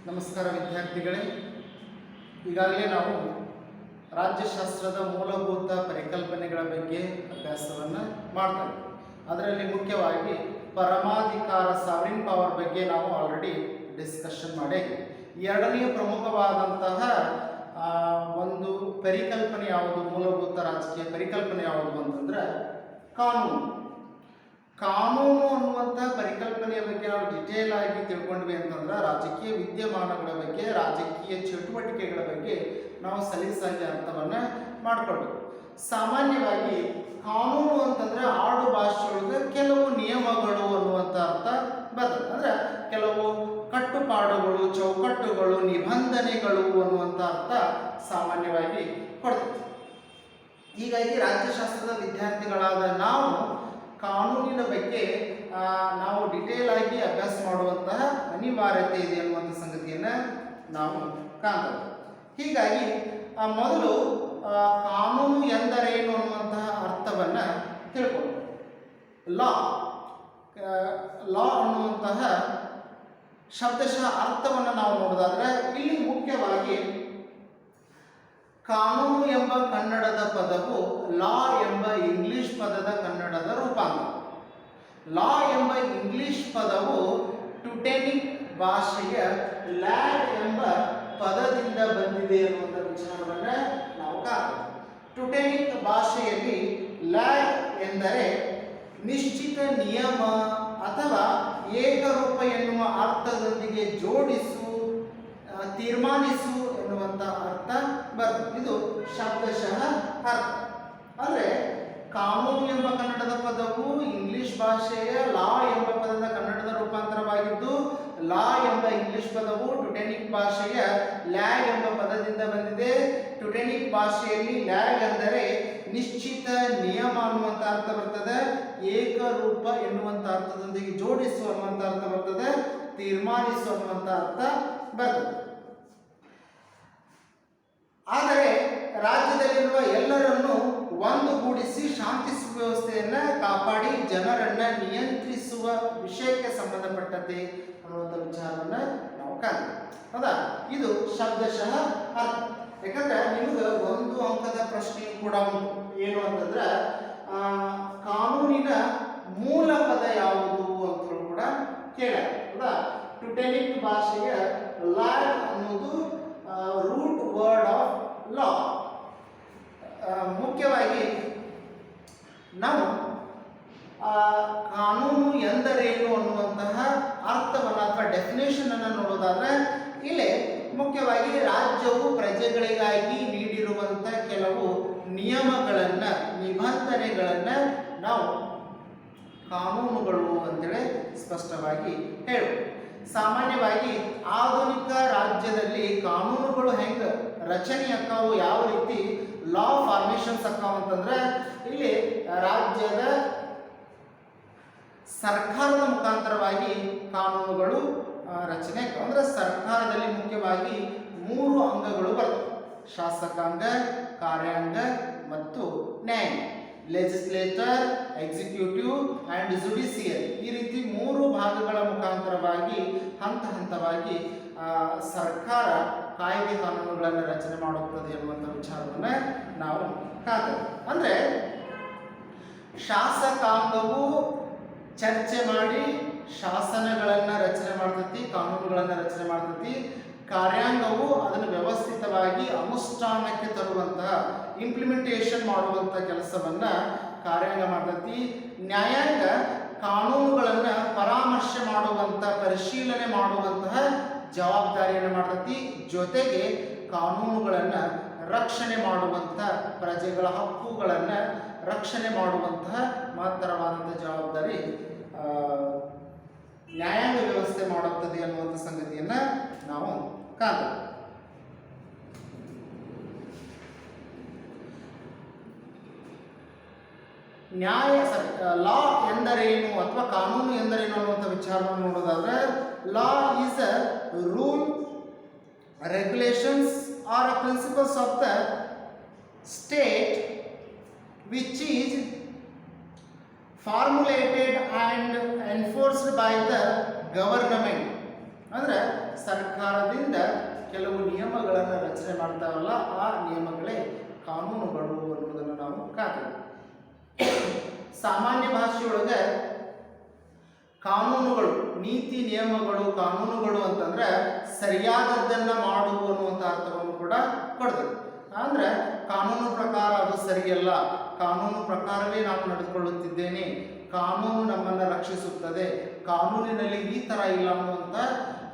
ನಮಸ್ಕಾರ ವಿದ್ಯಾರ್ಥಿಗಳೇ. ಈಗಾಗಲೇ ನಾವು ರಾಜ್ಯಶಾಸ್ತ್ರದ ಮೂಲಭೂತ ಪರಿಕಲ್ಪನೆಗಳ ಬಗ್ಗೆ ಅಭ್ಯಾಸವನ್ನು ಮಾಡ್ತಾ ಇದ್ದೀವಿ. ಅದರಲ್ಲಿ ಮುಖ್ಯವಾಗಿ ಪರಮಾಧಿಕಾರ ಸಾವರಿನ್ ಪವರ್ ಬಗ್ಗೆ ನಾವು ಆಲ್ರೆಡಿ ಡಿಸ್ಕಷನ್ ಮಾಡಿದ್ದೀವಿ. ಎರಡನೆಯ ಪ್ರಮುಖವಾದಂತಹ ಒಂದು ಪರಿಕಲ್ಪನೆ ಯಾವುದು, ಮೂಲಭೂತ ರಾಜಕೀಯ ಪರಿಕಲ್ಪನೆ ಯಾವುದು ಅಂತಂದ್ರೆ ಕಾನೂನು. ಕಾನೂನು ಅನ್ನುವಂಥ ಪರಿಕಲ್ಪನೆಯ ಬಗ್ಗೆ ನಾವು ಡಿಟೇಲ್ ಆಗಿ ತಿಳ್ಕೊಂಡ್ವಿ ಅಂತಂದ್ರೆ ರಾಜಕೀಯ ವಿದ್ಯಮಾನಗಳ ಬಗ್ಗೆ, ರಾಜಕೀಯ ಚಟುವಟಿಕೆಗಳ ಬಗ್ಗೆ ನಾವು ಸಲೀಸಾಗಿ ಅರ್ಥವನ್ನು ಮಾಡಿಕೊಳ್ಬೇಕು. ಸಾಮಾನ್ಯವಾಗಿ ಕಾನೂನು ಅಂತಂದ್ರೆ ಆಡು ಭಾಷೆಯೊಳಗೆ ಕೆಲವು ನಿಯಮಗಳು ಅನ್ನುವಂಥ ಅರ್ಥ ಬರ್ತದೆ. ಅಂದ್ರೆ ಕೆಲವು ಕಟ್ಟುಪಾಡುಗಳು, ಚೌಕಟ್ಟುಗಳು, ನಿಬಂಧನೆಗಳು ಅನ್ನುವಂಥ ಅರ್ಥ ಸಾಮಾನ್ಯವಾಗಿ ಕೊಡ್ತದೆ. ಹೀಗಾಗಿ ರಾಜ್ಯಶಾಸ್ತ್ರದ ವಿದ್ಯಾರ್ಥಿಗಳಾದ ನಾವು ಕಾನೂನಿನ ಬಗ್ಗೆ ನಾವು ಡಿಟೇಲ್ ಆಗಿ ಅಭ್ಯಾಸ ಮಾಡುವಂತಹ ಅನಿವಾರ್ಯತೆ ಇದೆ ಅನ್ನುವಂಥ ಸಂಗತಿಯನ್ನು ನಾವು ಕಾಣ್ತೇವೆ. ಹೀಗಾಗಿ ಮೊದಲು ಕಾನೂನು ಎಂದರೇನು ಅನ್ನುವಂತಹ ಅರ್ಥವನ್ನು ತಿಳ್ಕೊಳ್ಳೋಣ. ಲಾ ಅನ್ನುವಂತಹ ಶಬ್ದಶಃ ಅರ್ಥವನ್ನು ನಾವು ನೋಡೋದಾದ್ರೆ ಇಲ್ಲಿ ಮುಖ್ಯವಾಗಿ ಕಾನೂನು ಎಂಬ ಕನ್ನಡದ ಪದವು ಲಾ ಎಂಬ ಇಂಗ್ಲಿಷ್ ಪದದ ಕನ್ನಡದ ರೂಪಾಂತರ. ಲಾ ಎಂಬ ಇಂಗ್ಲಿಷ್ ಪದವು ಟುಟೆನಿಕ್ ಭಾಷೆಯ ಲ್ಯಾಡ್ ಎಂಬ ಪದದಿಂದ ಬಂದಿದೆ ಅನ್ನುವಂಥ ವಿಚಾರವನ್ನು ನಾವು ಕಾಣ್ತೇವೆ. ಟುಟೆನಿಕ್ ಭಾಷೆಯಲ್ಲಿ ಲ್ಯಾಡ್ ಎಂದರೆ ನಿಶ್ಚಿತ ನಿಯಮ ಅಥವಾ ಏಕರೂಪ ಎನ್ನುವ ಅರ್ಥದೊಂದಿಗೆ ಜೋಡಿಸು, ತೀರ್ಮಾನಿಸು ಎನ್ನುವಂಥ ಅರ್ಥ ಬರ್ತದೆ. ಇದು ಶಬ್ದಶಃ ಅರ್ಥ. ಅಂದರೆ ಕಾನೂನು ಎಂಬ ಕನ್ನಡದ ಪದವು ಇಂಗ್ಲಿಷ್ ಭಾಷೆಯ ಲಾ ಎಂಬ ಪದದ ಕನ್ನಡದ ರೂಪಾಂತರವಾಗಿದ್ದು, ಲಾ ಎಂಬ ಇಂಗ್ಲಿಷ್ ಪದವು ಟುಟೆನಿಕ್ ಭಾಷೆಯ ಲ್ಯಾಗ್ ಎಂಬ ಪದದಿಂದ ಬಂದಿದೆ. ಟುಟೆನಿಕ್ ಭಾಷೆಯಲ್ಲಿ ಲ್ಯಾಗ್ ಅಂದರೆ ನಿಶ್ಚಿತ ನಿಯಮ ಅನ್ನುವಂಥ ಅರ್ಥ ಬರ್ತದೆ, ಏಕರೂಪ ಎನ್ನುವಂಥ ಅರ್ಥದೊಂದಿಗೆ ಜೋಡಿಸುವ ಅನ್ನುವಂಥ ಅರ್ಥ ಬರ್ತದೆ, ತೀರ್ಮಾನಿಸುವ ಅನ್ನುವಂಥ ಅರ್ಥ ಬರ್ತದೆ. ಆದರೆ ರಾಜ್ಯದಲ್ಲಿರುವ ಎಲ್ಲರನ್ನು ಒಂದುಗೂಡಿಸಿ ಶಾಂತಿ ಸುವ್ಯವಸ್ಥೆಯನ್ನು ಕಾಪಾಡಿ ಜನರನ್ನು ನಿಯಂತ್ರಿಸುವ ವಿಷಯಕ್ಕೆ ಸಂಬಂಧಪಟ್ಟಂತೆ ಅನ್ನುವಂಥ ವಿಚಾರವನ್ನು ನಾವು ಕಾಣ್ತೀವಿ. ಹೌದಾ? ಇದು ಶಬ್ದಶಃ ಅರ್ಥ. ಯಾಕಂದ್ರೆ ನಿಮಗೆ ಒಂದು ಅಂಕದ ಪ್ರಶ್ನೆ ಕೂಡ ಉಂಟು. ಏನು ಅಂತಂದ್ರೆ ಕಾನೂನಿನ ಮೂಲ ಪದ ಯಾವುದು ಅಂತ ಕೂಡ ಕೇಳ್ಯಾರ. ಹೌದಾ? ಟುಟೆನಿಕ್ ಭಾಷೆಯ ಲ್ಯಾಗ್ ಅನ್ನೋದು ರೂಟ್ ವರ್ಡ್ ಆಫ್ ಲಾ. ಮುಖ್ಯವಾಗಿ ನಾವು ಕಾನೂನು ಎಂದರೇನು ಅನ್ನುವಂತಹ ಅರ್ಥವನ್ನು ಅಥವಾ ಡೆಫಿನೇಷನ್ ಅನ್ನು ನೋಡೋದಾದ್ರೆ ಇಲ್ಲಿ ಮುಖ್ಯವಾಗಿ ರಾಜ್ಯವು ಪ್ರಜೆಗಳಿಗಾಗಿ ನೀಡಿರುವಂಥ ಕೆಲವು ನಿಯಮಗಳನ್ನು, ನಿಬಂಧನೆಗಳನ್ನು ನಾವು ಕಾನೂನುಗಳು ಅಂತೇಳಿ ಸ್ಪಷ್ಟವಾಗಿ ಹೇಳಬಹುದು. ಸಾಮಾನ್ಯವಾಗಿ ಆಧುನಿಕ ರಾಜ್ಯದಲ್ಲಿ ಕಾನೂನುಗಳು ಹೆಂಗೆ ರಚನೆ ಅಕ್ಕಾವು, ಯಾವ ರೀತಿ ಲಾ ಫಾರ್ಮೇಷನ್ಸ್ ಅಕ್ಕಾವು ಅಂತಂದ್ರೆ ಇಲ್ಲಿ ರಾಜ್ಯದ ಸರ್ಕಾರದ ಮುಖಾಂತರವಾಗಿ ಕಾನೂನುಗಳು ರಚನೆ ಅಕ್ಕಾವು. ಅಂದ್ರೆ ಸರ್ಕಾರದಲ್ಲಿ ಮುಖ್ಯವಾಗಿ 3 ಅಂಗಗಳು ಬರ್ತವೆ: ಶಾಸಕಾಂಗ, ಕಾರ್ಯಾಂಗ ಮತ್ತು ನ್ಯಾಯಾಂಗ. ಲೆಜಿಸ್ಲೇಟರ್, ಎಕ್ಸಿಕ್ಯೂಟಿವ್ ಆ್ಯಂಡ್ ಜುಡಿಷಿಯರಿ, ಈ ರೀತಿ 3 ಭಾಗಗಳ ಮುಖಾಂತರವಾಗಿ ಹಂತ ಹಂತವಾಗಿ ಸರ್ಕಾರ ಕಾಯ್ದೆ ಕಾನೂನುಗಳನ್ನು ರಚನೆ ಮಾಡುತ್ತದೆ ಎನ್ನುವಂಥ ವಿಚಾರವನ್ನು ನಾವು ಕಾಣ್ತೇವೆ. ಅಂದರೆ ಶಾಸಕಾಂಗವು ಚರ್ಚೆ ಮಾಡಿ ಶಾಸನಗಳನ್ನು ರಚನೆ ಮಾಡ್ತೈತಿ, ಕಾನೂನುಗಳನ್ನು ರಚನೆ ಮಾಡ್ತೈತಿ. ಕಾರ್ಯಾಂಗವು ಅದನ್ನು ವ್ಯವಸ್ಥಿತವಾಗಿ ಅನುಷ್ಠಾನಕ್ಕೆ ತರುವಂತಹ, ಇಂಪ್ಲಿಮೆಂಟೇಷನ್ ಮಾಡುವಂಥ ಕೆಲಸವನ್ನು ಕಾರ್ಯಾಂಗ ಮಾಡ್ತೈತಿ. ನ್ಯಾಯಾಂಗ ಕಾನೂನುಗಳನ್ನು ಪರಾಮರ್ಶೆ ಮಾಡುವಂಥ, ಪರಿಶೀಲನೆ ಮಾಡುವಂತಹ ಜವಾಬ್ದಾರಿಯನ್ನು ಮಾಡ್ತೈತಿ. ಜೊತೆಗೆ ಕಾನೂನುಗಳನ್ನು ರಕ್ಷಣೆ ಮಾಡುವಂಥ, ಪ್ರಜೆಗಳ ಹಕ್ಕುಗಳನ್ನು ರಕ್ಷಣೆ ಮಾಡುವಂತಹ ಮಹತ್ತರವಾದಂಥ ಜವಾಬ್ದಾರಿ ನ್ಯಾಯಾಂಗ ವ್ಯವಸ್ಥೆ ಮಾಡುತ್ತದೆ ಅನ್ನುವಂಥ ಸಂಗತಿಯನ್ನು ನಾವು ಕಾಣ್ತೇವೆ. ಲಾ ಎಂದರೇನು ಅಥವಾ ಕಾನೂನು ಎಂದರೇನು ಅನ್ನುವಂಥ ವಿಚಾರವನ್ನು ನೋಡೋದಾದ್ರೆ, law is a rule, regulations are principles of the state which is formulated and enforced by the government ಅಂದರೆ ಸರ್ಕಾರದಿಂದ ಕೆಲವು ನಿಯಮಗಳನ್ನು ರಚನೆ ಮಾಡ್ತಾವಲ್ಲ, ಆ ನಿಯಮಗಳೇ ಕಾನೂನುಗಳು ಅನ್ನೋದನ್ನು ನಾವು ಕಾಣ್ತೇವೆ. ಸಾಮಾನ್ಯ ಭಾಷೆಯೊಳಗೆ ಕಾನೂನುಗಳು, ನೀತಿ ನಿಯಮಗಳು, ಕಾನೂನುಗಳು ಅಂತಂದ್ರೆ ಸರಿಯಾದದ್ದನ್ನು ಮಾಡುವು ಅನ್ನುವಂಥ ಅರ್ಥವನ್ನು ಕೂಡ ಕೊಡ್ತದೆ. ಅಂದರೆ ಕಾನೂನು ಪ್ರಕಾರ ಅದು ಸರಿಯಲ್ಲ, ಕಾನೂನು ಪ್ರಕಾರವೇ ನಾನು ನಡೆದುಕೊಳ್ಳುತ್ತಿದ್ದೇನೆ, ಕಾನೂನು ನಮ್ಮನ್ನು ರಕ್ಷಿಸುತ್ತದೆ, ಕಾನೂನಿನಲ್ಲಿ ಈ ಥರ ಇಲ್ಲ ಅನ್ನುವಂಥ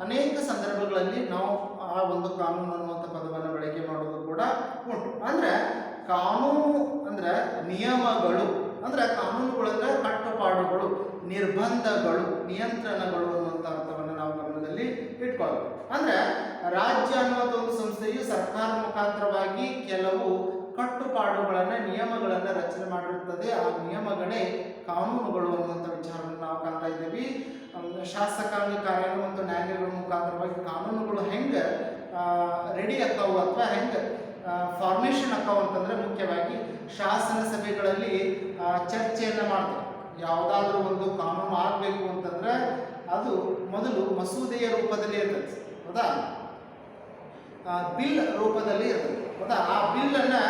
ಅನೇಕ ಸಂದರ್ಭಗಳಲ್ಲಿ ನಾವು ಆ ಒಂದು ಕಾನೂನು ಅನ್ನುವಂಥ ಪದವನ್ನು ಬಳಕೆ ಮಾಡೋದು ಕೂಡ ಉಂಟು. ಅಂದರೆ ಕಾನೂನು ಅಂದರೆ ನಿಯಮಗಳು, ಅಂದರೆ ಕಾನೂನುಗಳಂದ್ರೆ ಕಟ್ಟುಪಾಡುಗಳು, ನಿರ್ಬಂಧಗಳು, ನಿಯಂತ್ರಣಗಳು ಅನ್ನುವಂಥ ಅರ್ಥವನ್ನು ನಾವು ಗಮನದಲ್ಲಿ ಇಟ್ಕೊಳ್ಬೇಕು. ಅಂದರೆ ರಾಜ್ಯ ಅನ್ನುವಂಥ ಒಂದು ಸಂಸ್ಥೆಯು ಸರ್ಕಾರ ಮುಖಾಂತರವಾಗಿ ಕೆಲವು ಕಟ್ಟುಪಾಡುಗಳನ್ನು, ನಿಯಮಗಳನ್ನು ರಚನೆ ಮಾಡಿರುತ್ತದೆ. ಆ ನಿಯಮಗಳೇ ಕಾನೂನುಗಳು ಅನ್ನುವಂಥ ವಿಚಾರವನ್ನು ನಾವು ಕಾಣ್ತಾ ಇದ್ದೀವಿ. ಶಾಸಕಾಂಗ ಕಾರ್ಯಗಳು ಮತ್ತು ನ್ಯಾಯಾಲಯಗಳ ಮುಖಾಂತರವಾಗಿ ಕಾನೂನುಗಳು ಹೆಂಗೆ ರೆಡಿ ಆಕ್ಕವು ಅಥವಾ ಹೆಂಗೆ ಫಾರ್ಮೇಷನ್ ಆಕ್ಕವು ಅಂತಂದರೆ, ಮುಖ್ಯವಾಗಿ ಶಾಸನ ಸಭೆಗಳಲ್ಲಿ ಚರ್ಚೆಯನ್ನು ಮಾಡ್ತಾರೆ. ಯಾವುದಾದ್ರೂ ಒಂದು ಕಾನೂನು ಆಗಬೇಕು ಅಂತಂದ್ರೆ ಅದು ಮೊದಲು ಮಸೂದೆಯ ರೂಪದಲ್ಲಿ ಇರ್ತದೆ, ಹೌದಾ, ಬಿಲ್ ರೂಪದಲ್ಲಿ ಇರ್ತದೆ, ಹೌದಾ. ಆ ಬಿಲ್ಲನ್ನು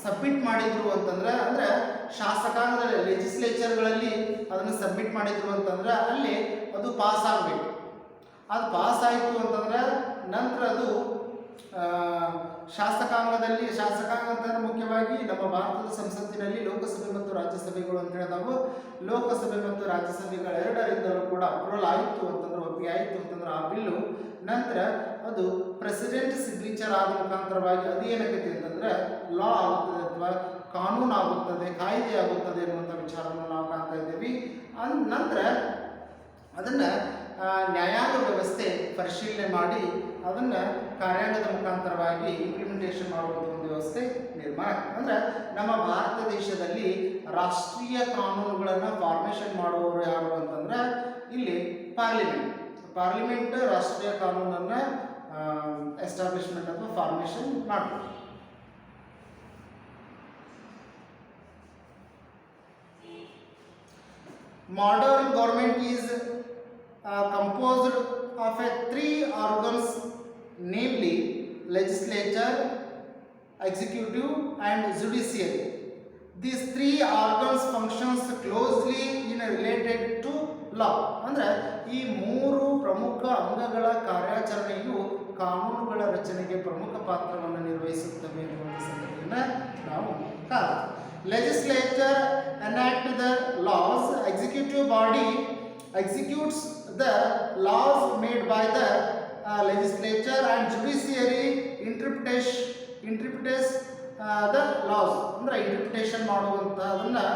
ಸಬ್ಮಿಟ್ ಮಾಡಿದ್ರು ಅಂತಂದ್ರೆ, ಅಂದರೆ ಶಾಸಕಾಂಗದಲ್ಲಿ ಲೆಜಿಸ್ಲೇಚರ್ಗಳಲ್ಲಿ ಅದನ್ನು ಸಬ್ಮಿಟ್ ಮಾಡಿದ್ರು ಅಂತಂದ್ರೆ ಅಲ್ಲಿ ಅದು ಪಾಸ್ ಆಗಬೇಕು. ಅದು ಪಾಸ್ ಆಯಿತು ಅಂತಂದ್ರೆ ನಂತರ ಅದು ಶಾಸಕಾಂಗ ಅಂತಂದ್ರೆ ಮುಖ್ಯವಾಗಿ ನಮ್ಮ ಭಾರತದ ಸಂಸತ್ತಿನಲ್ಲಿ ಲೋಕಸಭೆ ಮತ್ತು ರಾಜ್ಯಸಭೆಗಳು ಅಂತ ಹೇಳಿದವು. ಲೋಕಸಭೆ ಮತ್ತು ರಾಜ್ಯಸಭೆಗಳ ಎರಡರಿಂದಲೂ ಕೂಡ ಅಪ್ರೂವಲ್ ಆಯಿತು ಅಂತಂದ್ರೆ, ಒಪ್ಪಿಗೆ ಆಯಿತು ಅಂತಂದ್ರೆ ಆ ಬಿಲ್ಲು ನಂತರ ಅದು ಪ್ರೆಸಿಡೆಂಟ್ ಸಿಗ್ನೇಚರ್ ಆದ ಮುಖಾಂತರವಾಗಿ ಅದು ಏನಾಗುತ್ತೆ ಅಂತಂದ್ರೆ ಲಾ ಆಗುತ್ತದೆ ಅಥವಾ ಕಾನೂನು ಆಗುತ್ತದೆ, ಕಾಯ್ದೆ ಆಗುತ್ತದೆ ಅನ್ನುವಂಥ ವಿಚಾರವನ್ನು ನಾವು ಕಾಣ್ತಾ ಇದ್ದೀವಿ. ನಂತರ ಅದನ್ನು ನ್ಯಾಯಾಂಗ ವ್ಯವಸ್ಥೆ ಪರಿಶೀಲನೆ ಮಾಡಿ ಅದನ್ನು ಕಾರ್ಯಾಂಗದ ಮುಖಾಂತರವಾಗಿ ಇಂಪ್ಲಿಮೆಂಟೇಷನ್ ಮಾಡುವಂಥ ಒಂದು ವ್ಯವಸ್ಥೆ ನಿರ್ಮಾಣ. ಅಂದರೆ ನಮ್ಮ ಭಾರತ ದೇಶದಲ್ಲಿ ರಾಷ್ಟ್ರೀಯ ಕಾನೂನುಗಳನ್ನು ಫಾರ್ಮೇಷನ್ ಮಾಡುವವರು ಯಾರು ಅಂತಂದ್ರೆ ಇಲ್ಲಿ ಪಾರ್ಲಿಮೆಂಟ್ ರಾಷ್ಟ್ರೀಯ ಕಾನೂನನ್ನು ಎಸ್ಟಾಬ್ಲಿಷ್ಮೆಂಟ್ ಅಥವಾ ಫಾರ್ಮೇಷನ್ ಮಾಡ್ತಾರೆ. Modern government is composed of three organs, namely legislature, executive and judiciary. These three organs functions closely related to law. ಅಂದರೆ ಈ ಮೂರು ಪ್ರಮುಖ ಅಂಗಗಳ ಕಾರ್ಯಾಚರಣೆಯು ಕಾನೂನುಗಳ ರಚನೆಗೆ ಪ್ರಮುಖ ಪಾತ್ರವನ್ನು ನಿರ್ವಹಿಸುತ್ತವೆ ಎನ್ನುವ ಸಂಗತಿಯನ್ನು ನಾವು ಕಾಣ್ತೀವಿ. Legislature enact the laws, executive body executes the laws made by the legislature, and judiciary interprets the laws. ಅಂದರೆ ಇಂಟರ್ಪ್ರಿಟೇಷನ್ ಮಾಡುವಂತಹದನ್ನು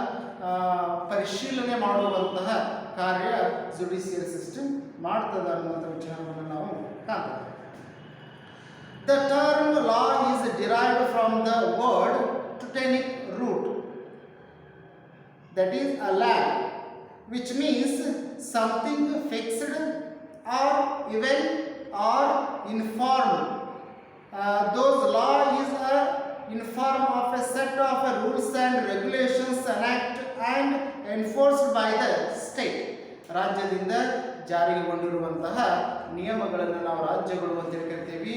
ಪರಿಶೀಲನೆ ಮಾಡುವಂತಹ ಕಾರ್ಯ ಜುಡಿಷಿಯರಿ ಸಿಸ್ಟಮ್ ಮಾಡ್ತದೆ ಅನ್ನುವಂಥ ವಿಚಾರವನ್ನು ನಾವು ಕಾಣ್ತೇವೆ. The term law is derived from the word Teutonic root, that is a land, which means something fixed or even or informed. Those law is a inform of a set of rules and regulations enacted and enforced by the state. ರಾಜ್ಯದಿಂದ ಜಾರಿಗೊಂಡಿರುವಂತಹ ನಿಯಮಗಳನ್ನು ನಾವು ರಾಜ್ಯಗಳು ಅಂತ ಕರಿತೀವಿ.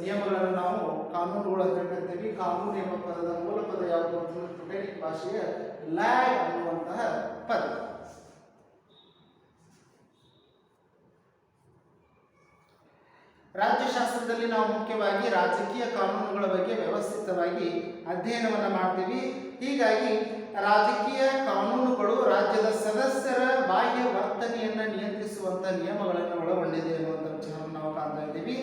ನಿಯಮಗಳನ್ನು ನಾವು ಕಾನೂನುಗಳು ಅಂತ ಕರಿತೀವಿ. ಕಾನೂನು ಎಂಬ ಪದದ ಮೂಲ ಪದ ಯಾವುದು ಅಂತಂದ್ರೆ ಟುಟೆನಿಕ್ ಭಾಷೆಯ ಲ್ಯಾಗ್ ಅನ್ನುವಂತಹ ಪದ. ರಾಜ್ಯಶಾಸ್ತ್ರದಲ್ಲಿ ನಾವು ಮುಖ್ಯವಾಗಿ ರಾಜಕೀಯ ಕಾನೂನುಗಳ ಬಗ್ಗೆ ವ್ಯವಸ್ಥಿತವಾಗಿ ಅಧ್ಯಯನವನ್ನು ಮಾಡ್ತೀವಿ. ಹೀಗಾಗಿ ರಾಜಕೀಯ ಕಾನೂನುಗಳು ರಾಜ್ಯದ ಸದಸ್ಯರ ಬಾಹ್ಯ ವರ್ತನೆಯನ್ನು ನಿಯಂತ್ರಿಸುವಂಥ ನಿಯಮಗಳನ್ನು ಒಳಗೊಂಡಿದೆ ಎನ್ನುವಂಥ ವಿಚಾರವನ್ನು ನಾವು ಕಾಣ್ತಾ ಇದ್ದೀವಿ.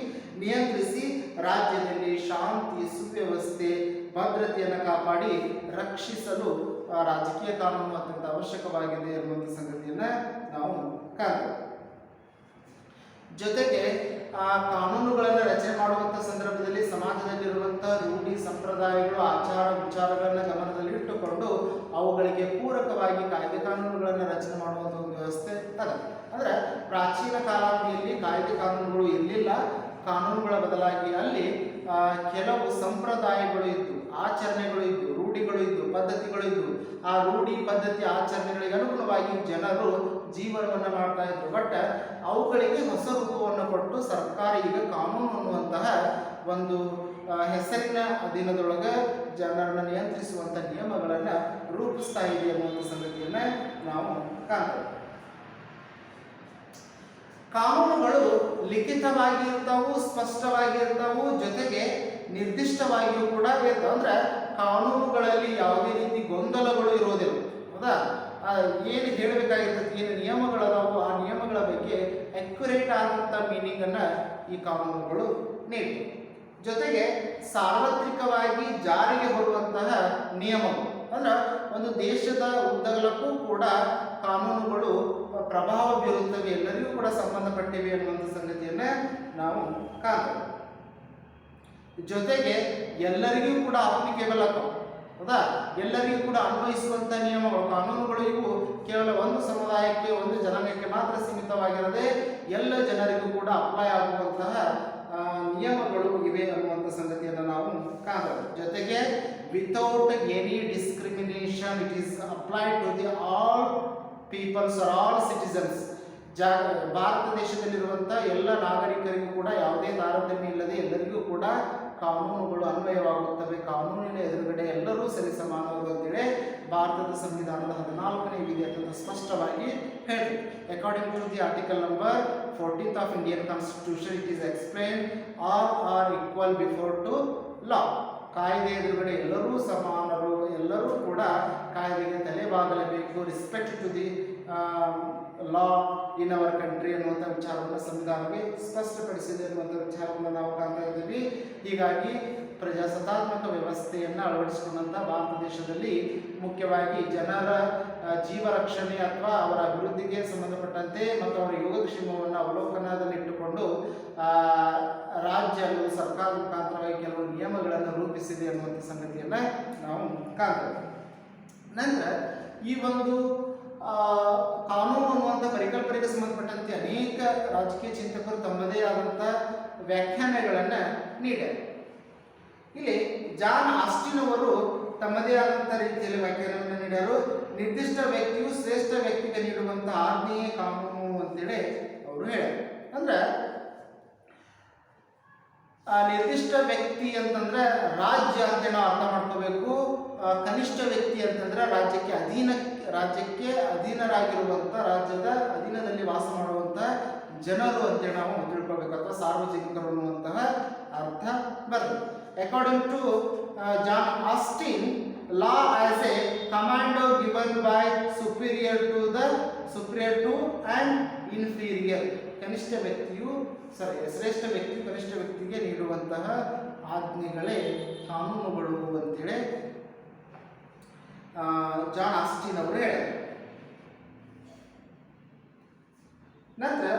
ನಿಯಂತ್ರಿಸಿ ರಾಜ್ಯದಲ್ಲಿ ಶಾಂತಿ, ಸುವ್ಯವಸ್ಥೆ, ಭದ್ರತೆಯನ್ನು ಕಾಪಾಡಿ ರಕ್ಷಿಸಲು ರಾಜಕೀಯ ಕಾನೂನು ಅತ್ಯಂತ ಅವಶ್ಯಕವಾಗಿದೆ ಎನ್ನುವಂಥ ಸಂಗತಿಯನ್ನು ನಾವು ಕಾಣ್ತೇವೆ. ಜೊತೆಗೆ ಆ ಕಾನೂನುಗಳನ್ನು ರಚನೆ ಮಾಡುವಂಥ ಸಂದರ್ಭದಲ್ಲಿ ಸಮಾಜದಲ್ಲಿರುವಂಥ ರೂಢಿ, ಸಂಪ್ರದಾಯಗಳು, ಆಚಾರ ವಿಚಾರಗಳನ್ನು ಗಮನದಲ್ಲಿ ಇಟ್ಟುಕೊಂಡು ಅವುಗಳಿಗೆ ಪೂರಕವಾಗಿ ಕಾಯ್ದೆ ಕಾನೂನುಗಳನ್ನು ರಚನೆ ಮಾಡುವಂಥ ಒಂದು ವ್ಯವಸ್ಥೆ ಅದ. ಅಂದರೆ ಪ್ರಾಚೀನ ಕಾಲಾವಧಿಯಲ್ಲಿ ಕಾಯ್ದೆ ಕಾನೂನುಗಳು ಇರಲಿಲ್ಲ. ಕಾನೂನುಗಳ ಬದಲಾಗಿ ಅಲ್ಲಿ ಕೆಲವು ಸಂಪ್ರದಾಯಗಳು ಇದ್ದು, ಆಚರಣೆಗಳು ಇದ್ದು, ರೂಢಿಗಳು ಇದ್ದು, ಪದ್ಧತಿಗಳು ಇದ್ದು, ಆ ರೂಢಿ ಪದ್ಧತಿ ಆಚರಣೆಗಳಿಗೆ ಅನುಗುಣವಾಗಿ ಜನರು ಜೀವನವನ್ನು ಮಾಡ್ತಾ ಇದ್ರು. ಬಟ್ ಅವುಗಳಿಗೆ ಹೊಸ ರೂಪವನ್ನು ಕೊಟ್ಟು ಸರ್ಕಾರ ಈಗ ಕಾನೂನು ಅನ್ನುವಂತಹ ಒಂದು ಹೆಸರಿನ ಅಧೀನದೊಳಗೆ ಜನರನ್ನು ನಿಯಂತ್ರಿಸುವಂಥ ನಿಯಮಗಳನ್ನು ರೂಪಿಸ್ತಾ ಇದೆ ಅನ್ನುವಂಥ ಸಂಗತಿಯನ್ನು ನಾವು ಕಾಣ್ತೇವೆ. ಕಾನೂನುಗಳು ಲಿಖಿತವಾಗಿ ಇರ್ತಾವು, ಸ್ಪಷ್ಟವಾಗಿ ಇರ್ತಾವು, ಜೊತೆಗೆ ನಿರ್ದಿಷ್ಟವಾಗಿಯೂ ಕೂಡ ಇರ್ತಾವೆ. ಅಂದ್ರೆ ಕಾನೂನುಗಳಲ್ಲಿ ಯಾವುದೇ ರೀತಿ ಗೊಂದಲಗಳು ಇರೋದಿಲ್ಲ. ಹೌದಾ? ಏನು ಹೇಳಬೇಕಾಗಿರ್ತದೆ, ಏನು ನಿಯಮಗಳದಾವು, ಆ ನಿಯಮಗಳ ಬಗ್ಗೆ ಅಕ್ಯುರೇಟ್ ಆದಂಥ ಮೀನಿಂಗನ್ನು ಈ ಕಾನೂನುಗಳು ನೀಡ್ತವೆ. ಜೊತೆಗೆ ಸಾರ್ವತ್ರಿಕವಾಗಿ ಜಾರಿಗೆ ಬರುವಂತಹ ನಿಯಮಗಳು, ಅಂದ್ರೆ ಒಂದು ದೇಶದ ಉದ್ದಗಲಕ್ಕೂ ಕೂಡ ಕಾನೂನುಗಳು ಪ್ರಭಾವ ಬೀರುತ್ತವೆ, ಎಲ್ಲರಿಗೂ ಕೂಡ ಸಂಬಂಧಪಟ್ಟಿವೆ ಅನ್ನುವಂಥ ಸಂಗತಿಯನ್ನು ನಾವು ಕಾಣ್ತೇವೆ. ಜೊತೆಗೆ ಎಲ್ಲರಿಗೂ ಕೂಡ ಅಪ್ಲಿಕೇಬಲ್ ಆಗ್ತವೆ. ಹೌದಾ? ಎಲ್ಲರಿಗೂ ಕೂಡ ಅನ್ವಯಿಸುವಂಥ ನಿಯಮಗಳು, ಕಾನೂನುಗಳು ಇವು ಕೇವಲ ಒಂದು ಸಮುದಾಯಕ್ಕೆ, ಒಂದು ಜನಾಂಗಕ್ಕೆ ಮಾತ್ರ ಸೀಮಿತವಾಗಿರದೆ ಎಲ್ಲ ಜನರಿಗೂ ಕೂಡ ಅಪ್ಲೈ ಆಗುವಂತಹ ನಿಯಮಗಳು ಇವೆ ಅನ್ನುವಂಥ ಸಂಗತಿಯನ್ನು ನಾವು ಕಾಣ್ತೇವೆ. ಜೊತೆಗೆ without any discrimination it is applied to the all peoples are all citizens. Bharat ದೇಶದಲ್ಲಿರುವಂಥ ಎಲ್ಲ ನಾಗರಿಕರಿಗೂ ಕೂಡ ಯಾವುದೇ ತಾರತಮ್ಯ ಇಲ್ಲದೆ ಎಲ್ಲರಿಗೂ ಕೂಡ ಕಾನೂನುಗಳು ಅನ್ವಯವಾಗುತ್ತವೆ. ಕಾನೂನಿನ ಎದುರುಗಡೆ ಎಲ್ಲರೂ ಸರಿಸಮಾನರು ಅಂತೇಳಿ ಭಾರತದ ಸಂವಿಧಾನದ 14ನೇ ವಿಧಿ ಅತ್ಯಂತ ಸ್ಪಷ್ಟವಾಗಿ ಹೇಳಿದೆ. According to the article number 14th of Indian constitution it is explain all are equal before to law. ಕಾಯ್ದೆ ಎದುರುಗಡೆ ಎಲ್ಲರೂ ಸಮಾನರು, ಎಲ್ಲರೂ ಕೂಡ ಕಾಯ್ದೆಗೆ ತಲೆಬಾಗಲೇಬೇಕು. Respect to the law in our country ಅನ್ನುವಂಥ ವಿಚಾರವನ್ನು ಸಂವಿಧಾನಕ್ಕೆ ಸ್ಪಷ್ಟಪಡಿಸಿದೆ ಅನ್ನುವಂಥ ವಿಚಾರವನ್ನು ನಾವು ಕಾಣ್ತಾ ಇದ್ದೀವಿ. ಹೀಗಾಗಿ ಪ್ರಜಾಸತ್ತಾತ್ಮಕ ವ್ಯವಸ್ಥೆಯನ್ನು ಅಳವಡಿಸಿಕೊಂಡಂಥ ಭಾರತ ದೇಶದಲ್ಲಿ ಮುಖ್ಯವಾಗಿ ಜನರ ಜೀವ ರಕ್ಷಣೆ ಅಥವಾ ಅವರ ಅಭಿವೃದ್ಧಿಗೆ ಸಂಬಂಧಪಟ್ಟಂತೆ ಮತ್ತು ಅವರ ಯೋಗಕ್ಷೇಮವನ್ನು ಅವಲೋಕನದಲ್ಲಿಟ್ಟುಕೊಂಡು ರಾಜ್ಯ ಅಥವಾ ಸರ್ಕಾರದ ಮುಖಾಂತರವಾಗಿ ಕೆಲವು ನಿಯಮಗಳನ್ನು ರೂಪಿಸಿದೆ ಅನ್ನುವಂಥ ಸಂಗತಿಯನ್ನು ನಾವು ಕಾಣ್ತೇವೆ. ನಂತರ ಈ ಒಂದು ಕಾನೂನು ಅನ್ನುವಂಥ ಪರಿಕಲ್ಪನೆಗೆ ಸಂಬಂಧಪಟ್ಟಂತೆ ಅನೇಕ ರಾಜಕೀಯ ಚಿಂತಕರು ತಮ್ಮದೇ ಆದಂಥ ವ್ಯಾಖ್ಯಾನಗಳನ್ನು ನೀಡ್ಯಾರೆ. ಇಲ್ಲಿ ಜಾನ್ ಆಸ್ಟಿನ್ ಅವರು ತಮ್ಮದೇ ಆದಂಥ ರೀತಿಯಲ್ಲಿ ವ್ಯಾಖ್ಯಾನವನ್ನು ನೀಡ್ಯಾರು. ನಿರ್ದಿಷ್ಟ ವ್ಯಕ್ತಿಯು ಶ್ರೇಷ್ಠ ವ್ಯಕ್ತಿಗೆ ನೀಡುವಂಥ ಆಜ್ಞೆಯೇ ಕಾನೂನು ಅಂತೇಳಿ ಅವರು ಹೇಳ್ಯಾರ. ಅಂದ್ರೆ ಆ ನಿರ್ದಿಷ್ಟ ವ್ಯಕ್ತಿ ಅಂತಂದ್ರೆ ರಾಜ್ಯ ಅಂತ ನಾವು ಅರ್ಥ ಮಾಡ್ಕೋಬೇಕು. ಕನಿಷ್ಠ ವ್ಯಕ್ತಿ ಅಂತಂದ್ರೆ ರಾಜ್ಯಕ್ಕೆ ಅಧೀನರಾಗಿರುವಂಥ, ರಾಜ್ಯದ ಅಧೀನದಲ್ಲಿ ವಾಸ ಮಾಡುವಂಥ ಜನರು ಅಂತೇಳಿ ನಾವು ತಿಳ್ಕೊಳ್ಬೇಕು, ಅಥವಾ ಸಾರ್ವಜನಿಕರು ಅನ್ನುವಂತಹ ಅರ್ಥ ಬರ್ತದೆ. According to John Austin, law as a commando given by superior to and inferior. ಶ್ರೇಷ್ಠ ವ್ಯಕ್ತಿಯು ಕನಿಷ್ಠ ವ್ಯಕ್ತಿಗೆ ನೀಡುವಂತಹ ಆಜ್ಞೆಗಳೇ ಕಾನೂನುಗಳು ಅಂತೇಳಿ ಜಾನ್ ಆಸ್ಟಿನ್ ಅವರು ಹೇಳಿದರು. ನಂತರ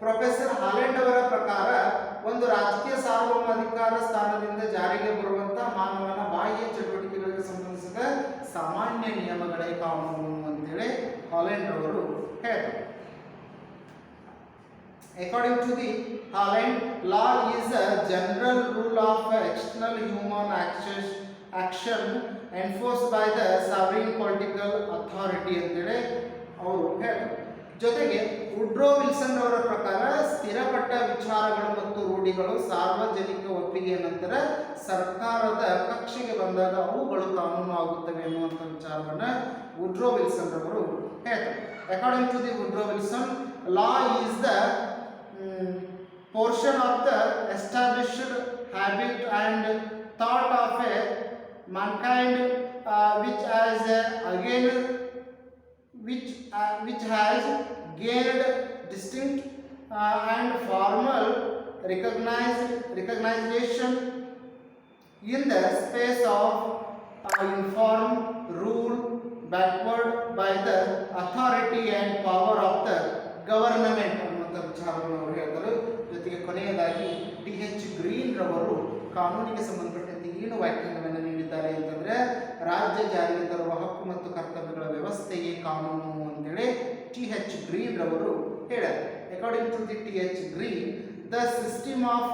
ಪ್ರೊಫೆಸರ್ ಹಾಲೆಂಡ್ ಅವರ ಪ್ರಕಾರ ಒಂದು ರಾಜಕೀಯ ಸಾರ್ವಭೌಮಾಧಿಕಾರ ಸ್ಥಾನದಿಂದ ಜಾರಿಗೆ ಬರುವಂತಹ ಮಾನವನ ಬಾಹ್ಯ ಚಟುವಟಿಕೆಗಳಿಗೆ ಸಂಬಂಧಿಸಿದ ಸಾಮಾನ್ಯ ನಿಯಮಗಳೇ ಕಾನೂನು ಅಂತೇಳಿ ಹಾಲೆಂಡ್ ಅವರು ಹೇಳ್ತಾರೆ. According to the Holland, law is a general rule of external human action enforced by the sovereign political authority ಅಂತೇಳಿ ಅವರು ಹೇಳ್ತಾರೆ. ಜೊತೆಗೆ ವುಡ್ರೋ ವಿಲ್ಸನ್ ಅವರ ಪ್ರಕಾರ ಸ್ಥಿರಪಟ್ಟ ವಿಚಾರಗಳು ಮತ್ತು ರೂಢಿಗಳು ಸಾರ್ವಜನಿಕ ಒಪ್ಪಿಗೆಯ ನಂತರ ಸರ್ಕಾರದ ಕಕ್ಷೆಗೆ ಬಂದಾಗ ಅವುಗಳು ಕಾನೂನು ಆಗುತ್ತವೆ ಎನ್ನುವಂಥ ವಿಚಾರವನ್ನು ವುಡ್ರೋ ವಿಲ್ಸನ್ ಅವರು ಹೇಳ್ತಾರೆ. According to the Woodrow Wilson, law is the portion of the established habit and thought of a mankind which has gained distinct and formal recognition in the space of informed rule backward by the authority and power of the government ಅನ್ನುವಂಥ ವಿಚಾರವನ್ನು ಅವರು ಹೇಳ್ತಾರೆ. ಜೊತೆಗೆ ಕೊನೆಯದಾಗಿ ಟಿ.ಎಚ್. Green ರವರು ಕಾನೂನಿಗೆ ಸಂಬಂಧಪಟ್ಟಂತೆ ಏನು ವ್ಯಾಖ್ಯಾನವನ್ನು ನೀಡಿದ್ದಾರೆ ಅಂತಂದ್ರೆ, ರಾಜ್ಯ ಜಾರಿಗೆ ತರುವ ಹಕ್ಕು ಮತ್ತು ಕರ್ತವ್ಯಗಳ ವ್ಯವಸ್ಥೆಯೇ ಕಾನೂನು ಅಂತೇಳಿ ಟಿ.ಎಚ್. ಗ್ರೀನ್ ರವರು ಹೇಳ್ಯಾರ. According to the T H. Green, the system of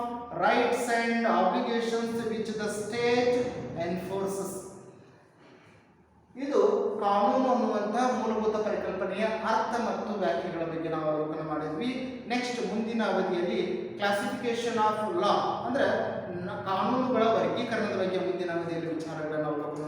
rights and obligations which the state enforces ಇದು ಕಾನೂನು ಅನ್ನುವಂತಹ ಮೂಲಭೂತ ಪರಿಕಲ್ಪನೆಯ ಅರ್ಥ ಮತ್ತು ವ್ಯಾಖ್ಯೆಗಳ ಬಗ್ಗೆ ನಾವು ಅವಲೋಕನ ಮಾಡಿದ್ವಿ. ನೆಕ್ಸ್ಟ್ ಮುಂದಿನ ಅವಧಿಯಲ್ಲಿ ಕ್ಲಾಸಿಫಿಕೇಶನ್ ಆಫ್ ಲಾ ಅಂದ್ರೆ ಕಾನೂನುಗಳ ವರ್ಗೀಕರಣದ ಬಗ್ಗೆ ಮುಂದಿನ ಅವಧಿಯಲ್ಲಿ ವಿಚಾರಗಳನ್ನು ಅವಲೋಕನ